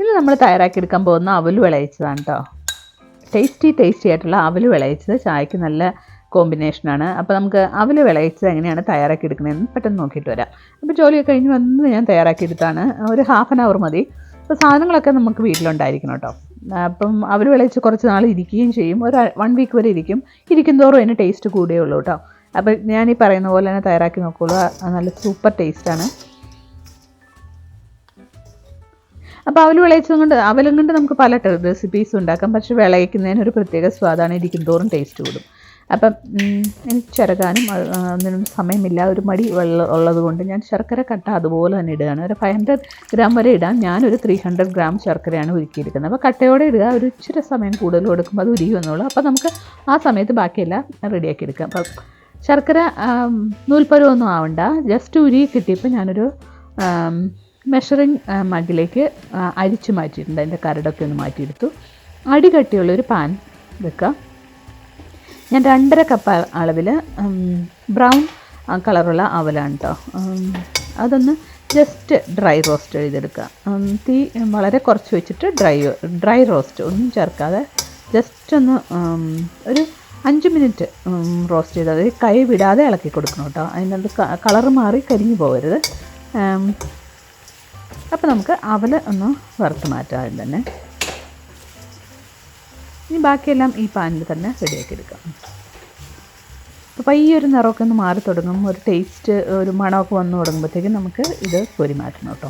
ഇന്ന് നമ്മൾ തയ്യാറാക്കിയെടുക്കാൻ പോകുന്ന അവൽ വിളയിച്ചതാണ് കേട്ടോ. ടേസ്റ്റി ആയിട്ടുള്ള അവൽ വിളയിച്ചത് ചായക്ക് നല്ല കോമ്പിനേഷനാണ്. അപ്പോൾ നമുക്ക് അവൽ വിളയിച്ചത് എങ്ങനെയാണ് തയ്യാറാക്കിയെടുക്കണമെന്ന് പെട്ടെന്ന് നോക്കിയിട്ട് വരാം. അപ്പോൾ ജോലിയൊക്കെ കഴിഞ്ഞ് വന്ന് ഞാൻ തയ്യാറാക്കിയെടുത്താണ്. ഒരു ½ ആൻ അവർ മതി. അപ്പോൾ സാധനങ്ങളൊക്കെ നമുക്ക് വീട്ടിലുണ്ടായിരിക്കണം കേട്ടോ. അപ്പം അവൽ വിളയിച്ച് കുറച്ച് നാൾ ഇരിക്കുകയും ചെയ്യും. ഒരു 1 വീക്ക് വരെ ഇരിക്കും തോറും അതിന് ടേസ്റ്റ് കൂടുകയുള്ളൂ കേട്ടോ. അപ്പോൾ ഞാനീ പറയുന്ന പോലെ തന്നെ തയ്യാറാക്കി നോക്കുള്ളൂ. നല്ല സൂപ്പർ ടേസ്റ്റാണ്. അപ്പോൾ അവൽ അവലും കൊണ്ട് നമുക്ക് പല റെസിപ്പീസ് ഉണ്ടാക്കാം. പക്ഷേ വിളയിക്കുന്നതിന് ഒരു പ്രത്യേക സ്വാദാണ്. ഇരിക്കും തോറും ടേസ്റ്റ് കൂടും. അപ്പം എനിക്ക് ചിരകാനും ഒന്നിനും സമയമില്ല, ഒരു മടി ഉള്ളത് കൊണ്ട് ഞാൻ ശർക്കര കട്ട അതുപോലെ തന്നെ ഇടുകയാണ്. ഒരു 500 ഗ്രാം വരെ ഇടാം. ഞാനൊരു 300 ഗ്രാം ശർക്കരയാണ് ഉരുക്കിയെടുക്കുന്നത്. അപ്പോൾ കട്ടയോടെ ഇടുക. ഒരു ഇച്ചിരി സമയം കൂടുതൽ കൊടുക്കുമ്പോൾ അത് ഉരുകി വന്നോളൂ. അപ്പോൾ നമുക്ക് ആ സമയത്ത് ബാക്കിയെല്ലാം റെഡിയാക്കി എടുക്കാം. അപ്പം ശർക്കര നൂൽപ്പരുവൊന്നും ആവണ്ട, ജസ്റ്റ് ഉരുകി കിട്ടിയപ്പോൾ ഞാനൊരു മെഷറിങ് മഗ്ഗിലേക്ക് അരിച്ച് മാറ്റിയിട്ടുണ്ട്. അതിൻ്റെ കരടൊക്കെ ഒന്ന് മാറ്റിയെടുത്തു. അടി കട്ടിയുള്ളൊരു പാൻ വെക്കുക. ഞാൻ 2.5 കപ്പ് അളവിൽ ബ്രൗൺ കളറുള്ള അവലാണ് കേട്ടോ. അതൊന്ന് ജസ്റ്റ് ഡ്രൈ റോസ്റ്റ് ചെയ്തെടുക്കുക. തീ വളരെ കുറച്ച് വെച്ചിട്ട് ഡ്രൈ റോസ്റ്റ് ഒന്നും ചേർക്കാതെ ജസ്റ്റ് ഒന്ന് ഒരു 5 മിനിറ്റ് റോസ്റ്റ് ചെയ്താൽ കൈ വിടാതെ ഇളക്കി കൊടുക്കണം കേട്ടോ. അതിനകത്ത് കളറ് മാറി കരിഞ്ഞു പോകരുത്. അപ്പോൾ നമുക്ക് അവൽ ഒന്ന് വറുത്ത് മാറ്റാം. അതിൽ തന്നെ ഇനി ബാക്കിയെല്ലാം ഈ പാനിൽ തന്നെ റെഡിയാക്കി എടുക്കാം. അപ്പോൾ പയ്യൊരു നിറമൊക്കെ ഒന്ന് മാറി തുടങ്ങും. ഒരു ടേസ്റ്റ്, ഒരു മണമൊക്കെ വന്ന് തുടങ്ങുമ്പോഴത്തേക്കും നമുക്ക് ഇത് കോരി മാറ്റണം കേട്ടോ.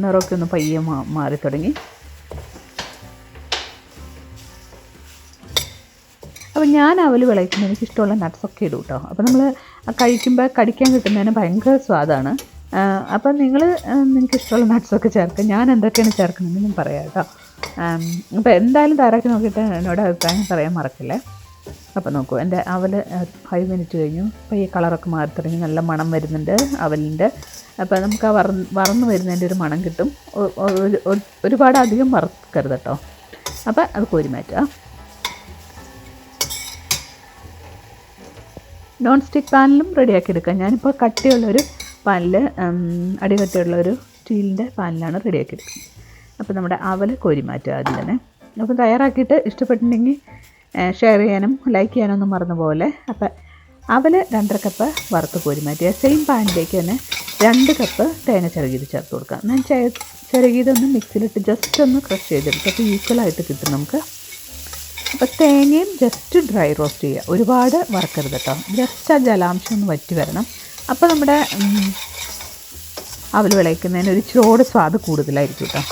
നിറമൊക്കെ ഒന്ന് പയ്യെ മാറി തുടങ്ങി. അപ്പോൾ ഞാൻ അവൽ വിളയിക്കുമ്പോൾ എനിക്കിഷ്ടമുള്ള നട്ട്സൊക്കെ ഇടും കേട്ടോ. അപ്പോൾ നമ്മൾ കഴിക്കുമ്പോൾ കടിക്കാൻ കിട്ടുന്നതിന് ഭയങ്കര സ്വാദാണ്. അപ്പം നിങ്ങൾക്ക് ഇഷ്ടമുള്ള നട്ട്സൊക്കെ ചേർക്കാം. ഞാൻ എന്തൊക്കെയാണ് ചേർക്കുന്നതെന്ന് പറയാം കേട്ടോ. അപ്പോൾ എന്തായാലും തയ്യാറാക്കി നോക്കിയിട്ട് എന്നോട് അഭിപ്രായം പറയാൻ മറക്കില്ലേ. അപ്പോൾ നോക്കൂ, എൻ്റെ അവൽ 5 മിനിറ്റ് കഴിഞ്ഞു. പയ്യെ കളറൊക്കെ മാറി തുടങ്ങി. നല്ല മണം വരുന്നുണ്ട് അവലിൻ്റെ. അപ്പോൾ നമുക്ക് ആ വറന്ന് വരുന്നതിൻ്റെ ഒരു മണം കിട്ടും. ഒരുപാട് അധികം വറുക്കരുത് കേട്ടോ. അപ്പോൾ അത് കോരി മാറ്റുക. നോൺ സ്റ്റിക്ക് പാനിലും റെഡിയാക്കി എടുക്കാം. ഞാനിപ്പോൾ കട്ടിയുള്ളൊരു പാനിൽ, അടികട്ടിയുള്ളൊരു സ്റ്റീലിൻ്റെ പാനിലാണ് റെഡിയാക്കി എടുക്കുന്നത്. അപ്പോൾ നമ്മുടെ അവൽ കോരി മാറ്റുക ആദ്യം തന്നെ. അപ്പോൾ തയ്യാറാക്കിയിട്ട് ഇഷ്ടപ്പെട്ടിട്ടുണ്ടെങ്കിൽ ഷെയർ ചെയ്യാനും ലൈക്ക് ചെയ്യാനും ഒന്നും മറന്നു പോലെ. അപ്പോൾ അവൽ 2.5 കപ്പ് വറുത്ത് കോരി മാറ്റിയ സെയിം പാനിലേക്ക് തന്നെ 2 കപ്പ് തേങ്ങ ചിരകിയത് ചേർത്ത് കൊടുക്കാം. ഞാൻ ചിരകിയതൊന്ന് മിക്സിയിലിട്ട് ജസ്റ്റ് ഒന്ന് ക്രഷ് ചെയ്തെടുക്കും. അപ്പോൾ ഈക്വലായിട്ട് കിട്ടും നമുക്ക്. അപ്പോൾ തേങ്ങയും ജസ്റ്റ് ഡ്രൈ റോസ്റ്റ് ചെയ്യുക. ഒരുപാട് വറുക്കരുത് കേട്ടോ. ജസ്റ്റ് ആ ജലാംശം ഒന്ന് വറ്റി വരണം. അപ്പോൾ നമ്മുടെ അവൽ വിളയിക്കുന്നതിന് ഒരു ചൂട് സ്വാദ് കൂടുതലായിരിക്കും കേട്ടോ.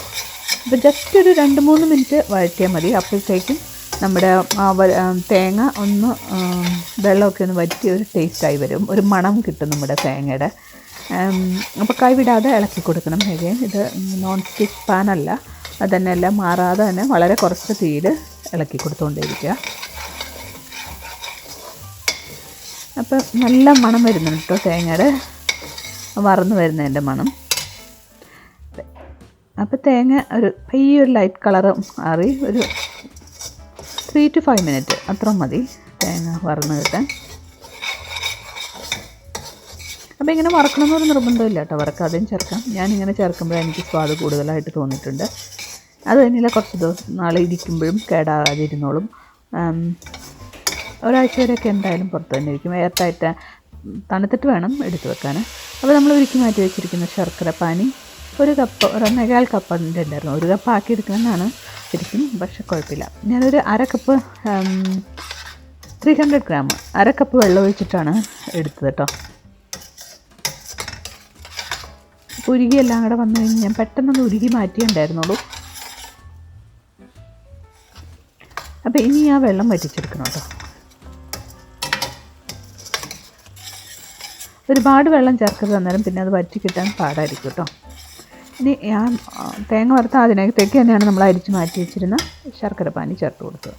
അപ്പോൾ ജസ്റ്റ് ഒരു 2-3 മിനിറ്റ് വഴറ്റിയാൽ മതി. അപ്പോഴത്തേക്കും നമ്മുടെ തേങ്ങ ഒന്ന് വെള്ളമൊക്കെ ഒന്ന് വറ്റി ഒരു ടേസ്റ്റായി വരും. ഒരു മണം കിട്ടും നമ്മുടെ തേങ്ങയുടെ. അപ്പോൾ കൈ വിടാതെ ഇളക്കി കൊടുക്കണം. ഇത് നോൺ സ്റ്റിക്ക് പാനല്ല, അത് തന്നെ എല്ലാം മാറാതെ തന്നെ വളരെ കുറച്ച് തീയിൽ ഇളക്കി കൊടുത്തുകൊണ്ടേയിരിക്കുക. അപ്പം നല്ല മണം വരുന്നുണ്ട് കേട്ടോ, തേങ്ങയുടെ വറന്ന് വരുന്നതിൻ്റെ മണം. അപ്പോൾ തേങ്ങ ഒരു പയ്യൊരു ലൈറ്റ് കളറ് മാറി ഒരു 3 to 5 മിനിറ്റ് അത്ര മതി തേങ്ങ വറന്ന് കിട്ടാൻ. അപ്പോൾ ഇങ്ങനെ വറക്കണമെന്നൊരു നിർബന്ധമില്ല കേട്ടോ. വറക്കാതെയും ചേർക്കാം. ഞാനിങ്ങനെ ചേർക്കുമ്പോൾ എനിക്ക് സ്വാദ് കൂടുതലായിട്ട് തോന്നിയിട്ടുണ്ട്. അത് തന്നെയല്ല, കുറച്ച് നാളെ ഇരിക്കുമ്പോഴും കേടാകാതിരുന്നോളും. ഒരാഴ്ച വരെയൊക്കെ എന്തായാലും പുറത്ത് തന്നെ ഇരിക്കും. എയർടൈറ്റ് തണുത്തിട്ട് വേണം എടുത്ത് വെക്കാൻ. അപ്പോൾ നമ്മൾ ഉരുക്കി മാറ്റി വെച്ചിരിക്കുന്ന ശർക്കര പാനി 1 കപ്പ്, 1.25 കപ്പ് ഉണ്ടായിരുന്നു. 1 കപ്പ് ആക്കി എടുക്കണമെന്നാണ് ശരിക്കും, പക്ഷെ കുഴപ്പമില്ല. ഞാനൊരു 1/2 കപ്പ് 300 ഗ്രാം 1/2 കപ്പ് വെള്ളം ഒഴിച്ചിട്ടാണ് എടുത്തത് കേട്ടോ. ഉരുകി എല്ലാം കൂടെ വന്നു കഴിഞ്ഞ് ഞാൻ പെട്ടെന്നൊന്ന് ഉരുകി മാറ്റിയുണ്ടായിരുന്നുള്ളൂ. അപ്പോൾ ഇനി ആ വെള്ളം വറ്റിച്ചെടുക്കണം കേട്ടോ. ഒരുപാട് വെള്ളം ചേർക്കരുത്, അന്നേരം പിന്നെ അത് വറ്റി കിട്ടാൻ പാടായിരിക്കും കേട്ടോ. ഇനി ഞാൻ തേങ്ങ വറുത്ത അതിനകത്തേക്ക് തന്നെയാണ് നമ്മൾ അരിച്ച് മാറ്റി വെച്ചിരുന്ന ശർക്കര പാനി ചേർത്ത് കൊടുത്തത്.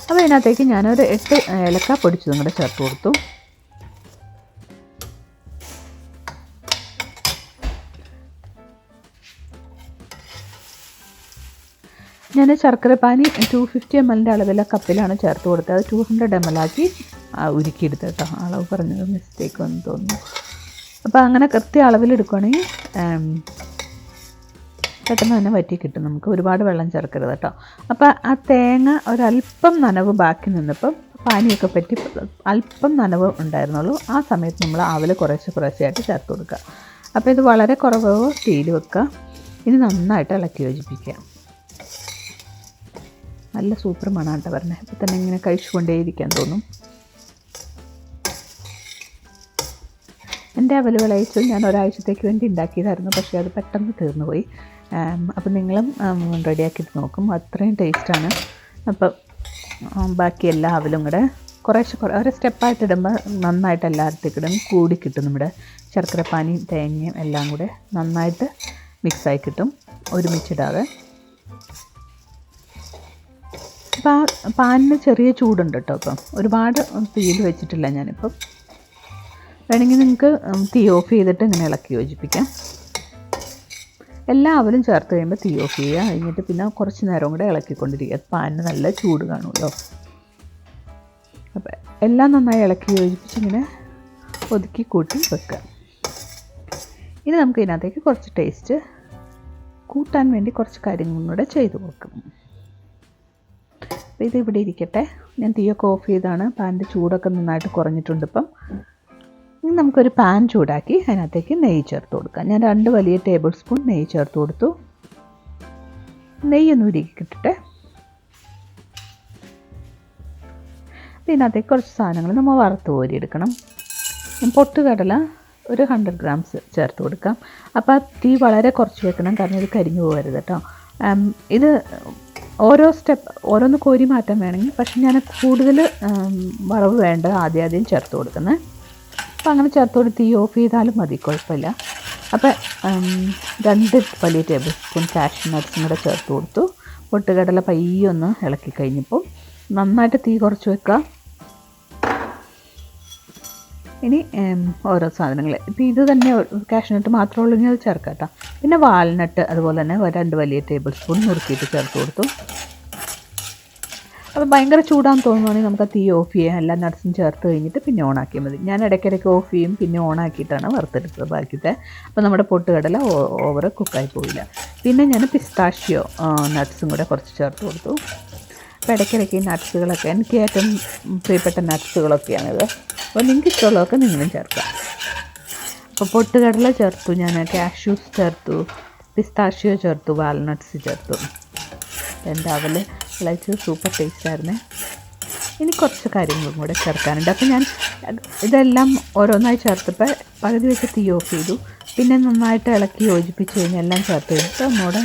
അപ്പോൾ അതിനകത്തേക്ക് ഞാനൊരു 8 ഏലക്ക പൊടിച്ചതും കൂടെ ചേർത്ത് കൊടുത്തു. ഞാൻ ശർക്കര പാനി 250 ml അളവിലെ കപ്പിലാണ് ചേർത്ത് കൊടുത്തത്. അത് 200 ml ആക്കി ഉരുക്കിയെടുത്ത് കേട്ടോ. അളവ് പറഞ്ഞത് മിസ്റ്റേക്ക് വന്ന് തോന്നുന്നു. അപ്പോൾ അങ്ങനെ കൃത്യ അളവിലെടുക്കുകയാണെങ്കിൽ പെട്ടെന്ന് തന്നെ വറ്റി കിട്ടും. നമുക്ക് ഒരുപാട് വെള്ളം ചേർക്കരുത് കേട്ടോ. അപ്പോൾ ആ തേങ്ങ ഒരല്പം നനവ് ബാക്കി നിന്നപ്പം പാനിയൊക്കെ പറ്റി അല്പം നനവ് ഉണ്ടായിരുന്നുള്ളൂ. ആ സമയത്ത് നമ്മൾ അവൽ കുറേശ്ശെയായിട്ട് ചേർത്ത് കൊടുക്കുക. അപ്പോൾ ഇത് വളരെ കുറവ് തീയിൽ വെക്കുക. ഇനി നന്നായിട്ട് ഇളക്കി യോജിപ്പിക്കുക. നല്ല സൂപ്പർ മണാട്ടോ പറഞ്ഞത്. ഇപ്പോൾ തന്നെ ഇങ്ങനെ കഴിച്ചുകൊണ്ടേയിരിക്കാൻ തോന്നും. എൻ്റെ അവൽ വിളയിച്ചത് ഞാൻ ഒരാഴ്ചത്തേക്ക് വേണ്ടി ഉണ്ടാക്കിയതായിരുന്നു, പക്ഷേ അത് പെട്ടെന്ന് തീർന്നു പോയി. അപ്പോൾ നിങ്ങളും റെഡിയാക്കിയിട്ട് നോക്കും, അത്രയും ടേസ്റ്റാണ്. അപ്പം ബാക്കി എല്ലാ അവലും കൂടെ കുറേശ്ശെ ഓരോ സ്റ്റെപ്പായിട്ട് ഇടുമ്പോൾ നന്നായിട്ട് എല്ലായിടത്തേക്ക് ഇടും, കൂടി കിട്ടും. നമ്മുടെ ശർക്കരപ്പാനിയും തേങ്ങയും എല്ലാം കൂടെ നന്നായിട്ട് മിക്സായി കിട്ടും, ഒരുമിച്ചിടാതെ. അപ്പോൾ ആ പാനിന് ചെറിയ ചൂടുണ്ട് കേട്ടോ. അപ്പം ഒരുപാട് തീയിൽ വെച്ചിട്ടില്ല ഞാനിപ്പം. വേണമെങ്കിൽ നിങ്ങൾക്ക് തീ ഓഫ് ചെയ്തിട്ട് ഇങ്ങനെ ഇളക്കി യോജിപ്പിക്കാം. എല്ലാ അവലും ചേർത്ത് കഴിയുമ്പോൾ തീ ഓഫ് ചെയ്യുക. കഴിഞ്ഞിട്ട് പിന്നെ കുറച്ച് നേരം കൂടെ ഇളക്കിക്കൊണ്ടിരിക്കുക. പാനിന് നല്ല ചൂട് കാണുമല്ലോ. അപ്പോൾ എല്ലാം നന്നായി ഇളക്കി യോജിപ്പിച്ച് ഇങ്ങനെ ഒതുക്കി കൂട്ടി വെക്കുക. ഇനി നമുക്ക് ഇതിനകത്തേക്ക് കുറച്ച് ടേസ്റ്റ് കൂട്ടാൻ വേണ്ടി കുറച്ച് കാര്യങ്ങളും കൂടെ ചെയ്ത് കൊടുക്കണം. അപ്പോൾ ഇത് ഇവിടെ ഇരിക്കട്ടെ. ഞാൻ തീയൊക്കെ ഓഫ് ചെയ്താണ്. പാനിൻ്റെ ചൂടൊക്കെ നന്നായിട്ട് കുറഞ്ഞിട്ടുണ്ട് ഇപ്പം. ഇനി നമുക്കൊരു പാൻ ചൂടാക്കി അതിനകത്തേക്ക് നെയ്യ് ചേർത്ത് കൊടുക്കാം. ഞാൻ 2 വലിയ ടേബിൾ സ്പൂൺ നെയ്യ് ചേർത്ത് കൊടുത്തു. നെയ്യൊന്ന് ഉരുക്കിയിട്ടിട്ടെ. ഇതിനകത്തേക്ക് കുറച്ച് സാധനങ്ങൾ നമ്മൾ വറുത്ത് കോരിയെടുക്കണം. പൊട്ടുകടല ഒരു 100 ഗ്രാംസ് ചേർത്ത് കൊടുക്കാം. അപ്പോൾ തീ വളരെ കുറച്ച് വെക്കണം, കാരണം ഇത് കരിഞ്ഞു പോകരുത് കേട്ടോ. ഇത് ഓരോന്ന് കോരി മാറ്റാൻ വേണമെങ്കിൽ, പക്ഷെ ഞാൻ കൂടുതൽ വറവ് വേണ്ട ആദ്യം ചേർത്ത് കൊടുക്കുന്നത്. അപ്പോൾ അങ്ങനെ ചേർത്ത് കൊടുത്ത് തീ ഓഫ് ചെയ്താലും മതി, കുഴപ്പമില്ല. അപ്പോൾ 2 വലിയ ടേബിൾ സ്പൂൺ കാഷ്യൂ നട്ട്സും കൂടെ ചേർത്ത് കൊടുത്തു. പൊട്ടുകടല പയ്യൊന്ന് ഇളക്കി കഴിഞ്ഞപ്പോൾ നന്നായിട്ട് തീ കുറച്ച് വെക്കുക. ഇനി ഓരോ സാധനങ്ങൾ, ഇപ്പോൾ ഇത് തന്നെ കാഷ്യൂ നട്ട് മാത്രമേ ഉള്ളൂ, അത് ചേർക്കാം കേട്ടോ. പിന്നെ വാൽനട്ട് അതുപോലെ തന്നെ 2 വലിയ ടേബിൾ സ്പൂൺ നുറുക്കിയിട്ട് ചേർത്ത് കൊടുത്തു. അപ്പോൾ ഭയങ്കര ചൂടാന്ന് തോന്നുവാണെങ്കിൽ നമുക്ക് ആ തീ ഓഫ് ചെയ്യാം. എല്ലാ നട്ട്സും ചേർത്ത് കഴിഞ്ഞിട്ട് പിന്നെ ഓണാക്കിയാൽ മതി. ഞാൻ ഇടയ്ക്കിടയ്ക്ക് ഓഫ് ചെയ്യും, പിന്നെ ഓണാക്കിയിട്ടാണ് വറുത്തെടുത്തത് ബാക്കിത്തെ. അപ്പോൾ നമ്മുടെ പൊട്ടുകടല ഓവർ കുക്കായി പോയില്ല. പിന്നെ ഞാൻ പിസ്താഷ്യോ നട്ട്സും കൂടെ കുറച്ച് ചേർത്ത് കൊടുത്തു. അപ്പോൾ ഇടയ്ക്കിടയ്ക്ക് ഈ നട്ട്സുകളൊക്കെ എനിക്ക് ഏറ്റവും പ്രിയപ്പെട്ട നട്ട്സുകളൊക്കെയാണിത്. അപ്പോൾ നിങ്ങൾക്ക് ഇഷ്ടമുള്ളതൊക്കെ നിങ്ങളും ചേർക്കാം. അപ്പോൾ പൊട്ടുകടല ചേർത്തു, ഞാൻ കാഷ്യൂസ് ചേർത്തു, പിസ്താഷ്യോ ചേർത്തു, വാൽനട്ട്സ് ചേർത്തു. എൻ്റെ അവൽ വിളയിച്ചത് സൂപ്പർ ടേസ്റ്റായിരുന്നേ. ഇനി കുറച്ച് കാര്യങ്ങളും കൂടെ ചേർക്കാനുണ്ട്. അപ്പോൾ ഞാൻ ഇതെല്ലാം ഓരോന്നായി ചേർത്തപ്പോൾ പകുതി വെച്ച് തീ ഓഫ് ചെയ്തു. പിന്നെ നന്നായിട്ട് ഇളക്കി യോജിപ്പിച്ച് കഴിഞ്ഞാൽ എല്ലാം ചേർത്ത് കഴിഞ്ഞിട്ട് ഒന്നുകൂടെ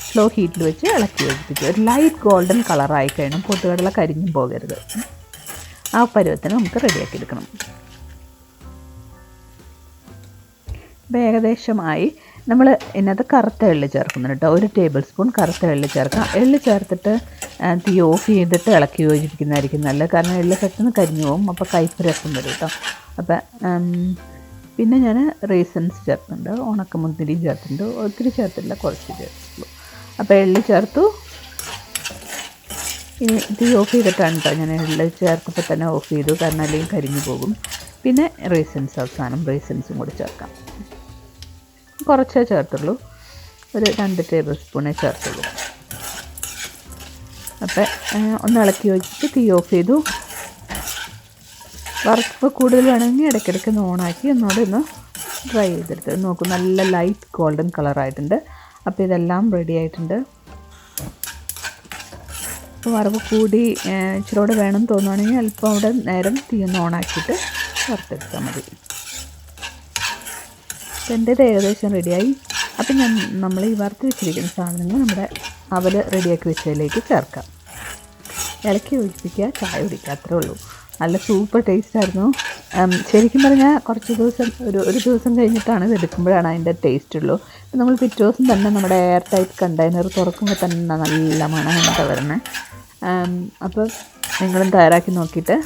സ്ലോ ഹീറ്റിൽ വെച്ച് ഇളക്കി യോജിപ്പിച്ചു. ഒരു ലൈറ്റ് ഗോൾഡൻ കളറായി കഴിയണം, പൊട്ടുകടല കരിഞ്ഞും പോകരുത്. ആ പരുവത്തിന് നമുക്ക് റെഡിയാക്കി എടുക്കണം. ഇപ്പോൾ ഏകദേശമായി. നമ്മൾ ഇതിനകത്ത് കറുത്ത എള്ള് ചേർക്കുന്നുണ്ട് കേട്ടോ. 1 ടേബിൾ സ്പൂൺ കറുത്ത എള്ള് ചേർക്കാം. എള്ള് ചേർത്തിട്ട് തീ ഓഫ് ചെയ്തിട്ട് ഇളക്കി യോജിപ്പിക്കുന്നതായിരിക്കും നല്ലത്, കാരണം എള്ള് പെട്ടെന്ന് കരിഞ്ഞു പോകും. അപ്പോൾ കയ്പ്പ് രസം വരും കേട്ടോ. അപ്പം പിന്നെ ഞാൻ റേസൻസ് ചേർക്കുന്നുണ്ട്, ഉണക്കമുന്തിരിയും ചേർത്തിട്ടുണ്ട്. ഒത്തിരി ചേർത്തില്ല, കുറച്ച് ചേർത്തുള്ളൂ. അപ്പോൾ എള്ള് ചേർത്തു. ഇനി തീ ഓഫ് ചെയ്തിട്ടാണ് കേട്ടോ ഞാൻ എള്ള് ചേർത്തപ്പോൾ തന്നെ ഓഫ് ചെയ്തു, കാരണം അല്ലെങ്കിൽ കരിഞ്ഞു പോകും. പിന്നെ റേസൻസ് അവസാനം റേസൻസും കൂടി ചേർക്കാം. കുറച്ചേ ചേർത്തുള്ളൂ, ഒരു 2 ടേബിൾ സ്പൂണേ ചേർത്തുള്ളൂ. അപ്പോൾ ഒന്ന് ഇളക്കി വെച്ചിട്ട് തീ ഓഫ് ചെയ്തു. വറുപ്പ് കൂടുതൽ വേണമെങ്കിൽ ഇടയ്ക്കിടയ്ക്ക് ഓണാക്കി ഒന്നുകൂടെ ഡ്രൈ ചെയ്തെടുത്ത് നോക്കും. നല്ല ലൈറ്റ് ഗോൾഡൻ കളറായിട്ടുണ്ട്. അപ്പോൾ ഇതെല്ലാം റെഡി ആയിട്ടുണ്ട്. അപ്പോൾ വറവ് കൂടി ഇച്ചിരി വേണം തോന്നുകയാണെങ്കിൽ അല്പം അവിടെ നേരം തീ ഒന്ന് ഓണാക്കിയിട്ട് വറുത്തെടുത്താൽ മതി. അപ്പോൾ എൻ്റേത് ഏകദേശം റെഡിയായി. അപ്പം നമ്മൾ ഈ വറുത്ത് വെച്ചിരിക്കുന്ന സാധനങ്ങൾ നമ്മുടെ അവൽ റെഡിയാക്കി വെച്ചതിലേക്ക് ചേർക്കാം. ഇളക്കി യോജിപ്പിക്കുക, ചായ കുടിക്കുക, അത്രേ ഉള്ളൂ. നല്ല സൂപ്പർ ടേസ്റ്റായിരുന്നു. ശരിക്കും പറഞ്ഞാൽ കുറച്ച് ദിവസം ഒരു ദിവസം കഴിഞ്ഞിട്ടാണ് ഇത് എടുക്കുമ്പോഴാണ് അതിൻ്റെ ടേസ്റ്റ് ഉള്ളൂ. നമ്മൾ പിറ്റേ ദിവസം തന്നെ നമ്മുടെ എയർ ടൈറ്റ് കണ്ടെയ്നർ തുറക്കുമ്പോൾ തന്നെ നല്ല മണം എന്താ വരുന്നത്. അപ്പോൾ നിങ്ങളും തയ്യാറാക്കി നോക്കിയിട്ട്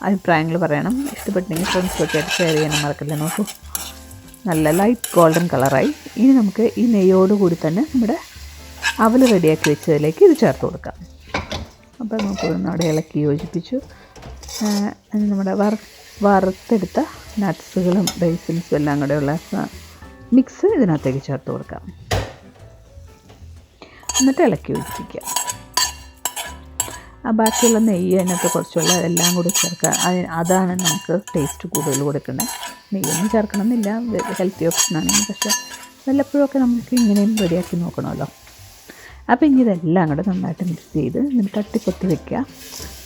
അഭിപ്രായങ്ങൾ പറയണം. ഇഷ്ടപ്പെട്ടെങ്കിൽ ഫ്രണ്ട്സൊക്കെ ആയിട്ട് ഷെയർ ചെയ്യാനും മറക്കല്ലേ. നോക്കൂ, നല്ല ലൈറ്റ് ഗോൾഡൻ കളറായി. ഇനി നമുക്ക് ഈ നെയ്യോടുകൂടി തന്നെ നമ്മുടെ അവൽ റെഡിയാക്കി വെച്ചതിലേക്ക് ഇത് ചേർത്ത് കൊടുക്കാം. അപ്പോൾ നമുക്ക് അവിടെ ഇളക്കി യോജിപ്പിച്ചു. നമ്മുടെ വറുത്തെടുത്ത നട്ട്സുകളും റൈസിൻസും എല്ലാം കൂടെയുള്ള മിക്സ് ഇതിനകത്തേക്ക് ചേർത്ത് കൊടുക്കാം. എന്നിട്ട് ഇളക്കി യോജിപ്പിക്കുക. ബാക്കിയുള്ള നെയ്യ് അതിനകത്ത് കുറച്ചുള്ള എല്ലാം കൂടി ചേർക്കുക. അതാണ് നമുക്ക് ടേസ്റ്റ് കൂടുതൽ കൊടുക്കുന്നത്. നെയ്യൊന്നും ചേർക്കണമെന്നില്ല, ഹെൽത്തി ഓപ്ഷനാണെങ്കിൽ. പക്ഷേ വല്ലപ്പോഴൊക്കെ നമുക്ക് ഇങ്ങനെയും റെഡിയാക്കി നോക്കണമല്ലോ. അപ്പോൾ ഇനി ഇതെല്ലാം കൂടെ നന്നായിട്ട് മിക്സ് ചെയ്ത് എന്നിട്ട് തട്ടിപ്പൊത്തി വെക്കുക.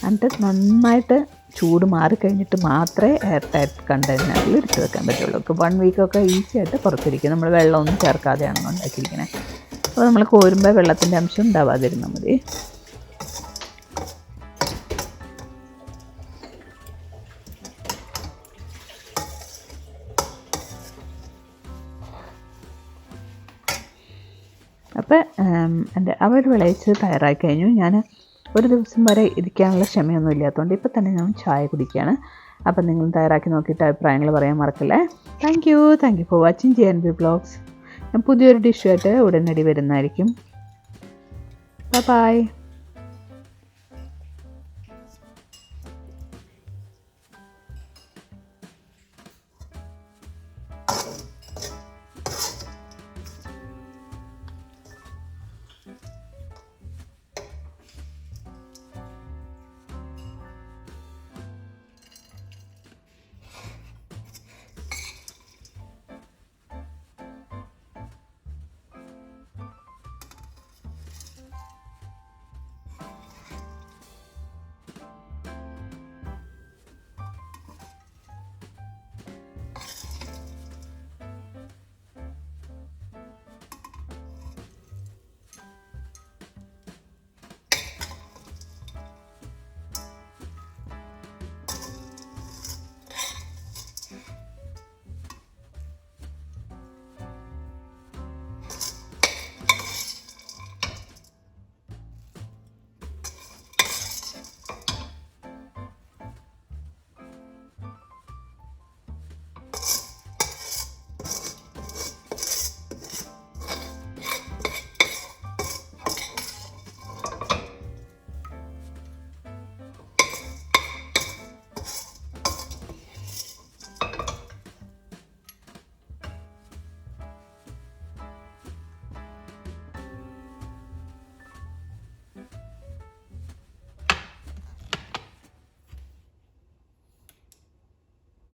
എന്നിട്ട് നന്നായിട്ട് ചൂട് മാറിക്കഴിഞ്ഞിട്ട് മാത്രമേ എയർ ടൈറ്റ് കണ്ടെയ്നറിൽ എടുത്ത് വെക്കാൻ പറ്റുള്ളൂ. 1 വീക്കൊക്കെ ഈസി ആയിട്ട് പുറത്തിരിക്കും. നമ്മൾ വെള്ളമൊന്നും ചേർക്കാതെയാണ് ഉണ്ടാക്കിയിരിക്കുന്നത്. അപ്പോൾ നമ്മൾ കോരുമ്പോൾ വെള്ളത്തിൻ്റെ അംശം ഉണ്ടാവാതിരുന്നാൽ മതി. അപ്പോൾ എൻ്റെ അവർ വിളയിച്ച് തയ്യാറായി കഴിഞ്ഞു. ഞാൻ ഒരു ദിവസം വരെ ഇരിക്കാനുള്ള ക്ഷമയൊന്നും ഇല്ലാത്തതുകൊണ്ട് ഇപ്പോൾ തന്നെ ഞാൻ ചായ കുടിക്കുകയാണ്. അപ്പം നിങ്ങൾ തയ്യാറാക്കി നോക്കിയിട്ട് അഭിപ്രായങ്ങൾ പറയാൻ മറക്കല്ലേ. Thank you for watching JNB vlogs. ഞാൻ പുതിയൊരു ഡിഷുമായിട്ട് ഉടനടി വരുന്നതായിരിക്കും. ബൈ.